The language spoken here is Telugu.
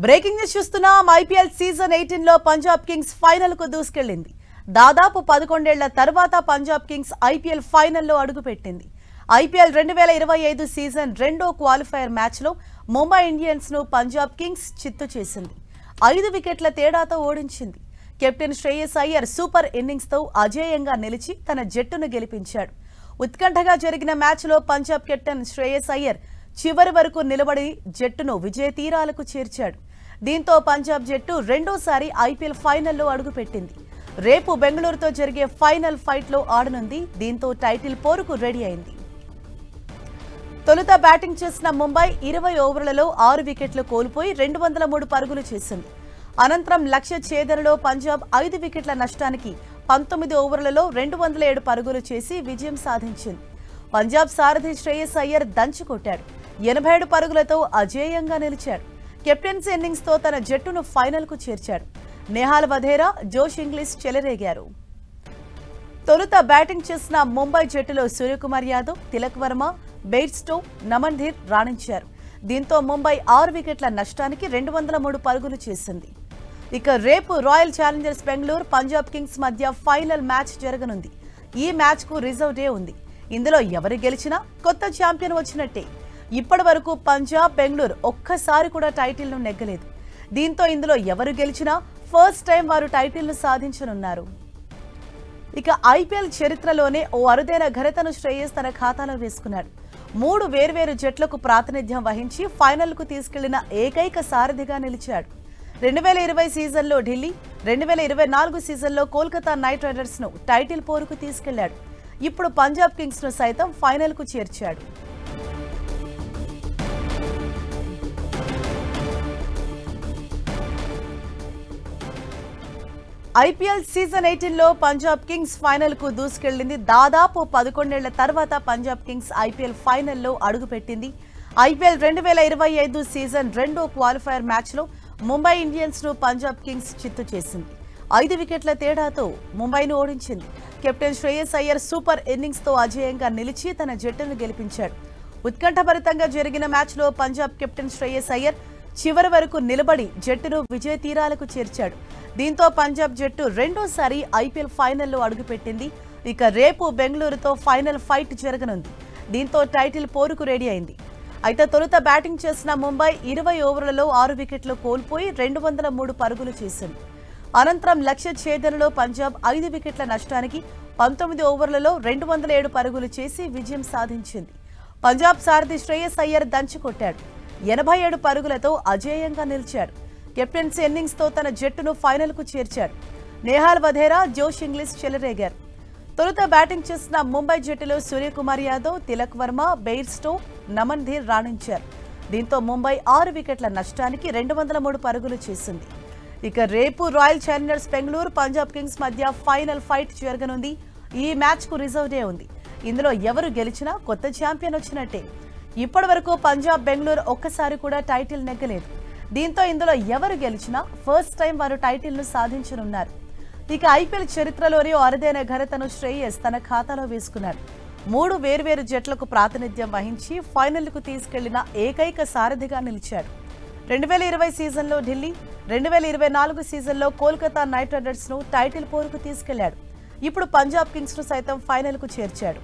బ్రేకింగ్ న్యూస్ చూస్తున్నాం. ఐపీఎల్ సీజన్ 18 లో పంజాబ్ కింగ్స్ ఫైనల్ కు దూసుకెళ్లింది. దాదాపు 11 ఏళ్ల తర్వాత పంజాబ్ కింగ్స్ ఐపీఎల్ ఫైనల్లో అడుగుపెట్టింది. ఐపీఎల్ 2025 సీజన్ రెండో క్వాలిఫైయర్ మ్యాచ్ లో ముంబై ఇండియన్స్ ను పంజాబ్ కింగ్స్ చిత్తు చేసింది. 5 వికెట్ల తేడాతో ఓడించింది. Captain Shreyas Iyer super innings తో అజేయంగా నిలిచి తన జట్టును గెలిపించాడు. ఉత్కంఠగా జరిగిన మ్యాచ్ లో పంజాబ్ కెప్టెన్ శ్రేయస్ అయ్యర్ చివరి వరకు నిలబడి జట్టును విజయ తీరాలకు చేర్చాడు. దీంతో పంజాబ్ జట్టు రెండోసారి ఐపీఎల్ ఫైనల్లో అడుగుపెట్టింది. రేపు బెంగళూరుతో జరిగే ఫైనల్ ఫైట్ లో ఆడనుంది. దీంతో టైటిల్ పోరుకు రెడీ అయింది. తొలుత బ్యాటింగ్ చేసిన ముంబై 20 ఓవర్లలో 6 వికెట్లు కోల్పోయి 203 పరుగులు చేసింది. అనంతరం లక్ష్య ఛేదనలో పంజాబ్ 5 వికెట్ల నష్టానికి 19 ఓవర్లలో 207 పరుగులు చేసి విజయం సాధించింది. పంజాబ్ సారథి శ్రేయస్ అయ్యర్ దంచుకొట్టాడు. 87 పరుగులతో అజేయంగా నిలిచాడు. కెప్టెన్సీ ఇన్నింగ్స్ తో తన జట్టును ఫైనల్ కు చేర్చాడు. Nehal Wadhera, Josh Inglis చెలరేగారు. తొలుత బ్యాటింగ్ చేసిన ముంబై జట్టులో సూర్యకుమార్ యాదవ్, తిలక్ వర్మ, బెయిర్స్టో, నమన్ ధీర్ రాణించారు. దీంతో ముంబై 6 వికెట్ల నష్టానికి 203 పరుగులు చేసింది. ఇక రేపు royal Challengers Bengaluru, Punjab Kings మధ్య ఫైనల్ మ్యాచ్ జరగనుంది. ఈ మ్యాచ్ కు రిజర్వ్ డే ఉంది. ఇందులో ఎవరు గెలిచినా కొత్త ఛాంపియన్ వచ్చినట్టే. ఇప్పటి వరకు పంజాబ్, బెంగళూరు ఒక్కసారి కూడా టైటిల్ ను నెగ్గలేదు. దీంతో ఇందులో ఎవరు గెలిచినా ఫస్ట్ టైం వారు టైటిల్ ను సాధించనున్నారు. ఇక ఐపీఎల్ చరిత్రలోనే ఓ అరుదైన ఘనతను శ్రేయస్ తన ఖాతాలో వేసుకున్నాడు. 3 వేర్వేరు జట్లకు ప్రాతినిధ్యం వహించి ఫైనల్ కు తీసుకెళ్లిన ఏకైక సారథిగా నిలిచాడు. 2020 సీజన్లో ఢిల్లీ, 2024 సీజన్లో కోల్కతా నైట్ రైడర్స్ ను టైటిల్ పోరుకు తీసుకెళ్లాడు. ఇప్పుడు పంజాబ్ కింగ్స్ ను సైతం ఫైనల్ కు చేర్చాడు. ఐపీఎల్ సీజన్ 18 లో పంజాబ్ కింగ్స్ ఫైనల్ కు దూసుకెళ్లింది. దాదాపు 11 ఏళ్ల తర్వాత పంజాబ్ కింగ్స్ ఐపీఎల్ ఫైనల్లో అడుగుపెట్టింది. ఐపీఎల్ 2025 సీజన్ రెండో క్వాలిఫైయర్ మ్యాచ్ లో ముంబై ఇండియన్స్ ను పంజాబ్ కింగ్స్ చిత్తు చేసింది. 5 వికెట్ల తేడాతో ముంబైను ఓడించింది. Captain Shreyas Iyer super innings తో అజేయంగా నిలిచి తన జట్టును గెలిపించాడు. ఉత్కంఠభరితంగా జరిగిన మ్యాచ్ లో పంజాబ్ కెప్టెన్ శ్రేయస్ అయ్యర్ చివరి వరకు నిలబడి జట్టును విజయ తీరాలకు చేర్చాడు. దీంతో పంజాబ్ జట్టు రెండోసారి ఐపీఎల్ ఫైనల్లో అడుగుపెట్టింది. ఇక రేపు బెంగళూరుతో ఫైనల్ ఫైట్ జరగనుంది. దీంతో టైటిల్ పోరుకు రెడీ అయింది. అయితే తొలుత బ్యాటింగ్ చేసిన ముంబై 20 ఓవర్లలో 6 వికెట్లు కోల్పోయి 203 పరుగులు చేసింది. అనంతరం లక్ష్య ఛేదనలో పంజాబ్ 5 వికెట్ల నష్టానికి 19 ఓవర్లలో 207 పరుగులు చేసి విజయం సాధించింది. పంజాబ్ సారథి శ్రేయస్ అయ్యర్ దంచుకొట్టాడు. 87 పరుగులతో అజేయంగా నిలిచాడు. కెప్టెన్సీ ఇన్నింగ్స్ తో తన జట్టును ఫైనల్ కు చేర్చాడు. Nehal Wadhera, Josh Inglis చెలరేగారు. తొలుత బ్యాటింగ్ చేసిన ముంబై జట్టులో సూర్యకుమార్ యాదవ్, తిలక్ వర్మ, బెయిర్స్టో, నమన్ ధీర్ రాణించారు. దీంతో ముంబై 6 వికెట్ల నష్టానికి 203 పరుగులు చేసింది. ఇక రేపు royal Challengers Bengaluru, Punjab Kings మధ్య ఫైనల్ ఫైట్ జరగనుంది. ఈ మ్యాచ్ కు రిజర్వ్ డే ఉంది. ఇందులో ఎవరు గెలిచినా కొత్త ఛాంపియన్ వచ్చినట్టే. ఇప్పటి వరకు పంజాబ్, బెంగళూరు ఒక్కసారి కూడా టైటిల్ నెగ్గలేదు. దీంతో ఇందులో ఎవరు గెలిచినా ఫస్ట్ టైం వారు టైటిల్ ను సాధించనున్నారు. ఇక ఐపీఎల్ చరిత్రలోనే అరుదైన ఘనతను శ్రేయస్ తన ఖాతాలో వేసుకున్నాడు. 3 వేర్వేరు జట్లకు ప్రాతినిధ్యం వహించి ఫైనల్ కు తీసుకెళ్లిన ఏకైక సారథిగా నిలిచాడు. 2020 సీజన్లో ఢిల్లీ, 2024 సీజన్లో కోల్కతా నైట్ రైడర్స్ ను టైటిల్ పోరుకు తీసుకెళ్లాడు. ఇప్పుడు పంజాబ్ కింగ్స్ ను సైతం ఫైనల్ కు చేర్చాడు.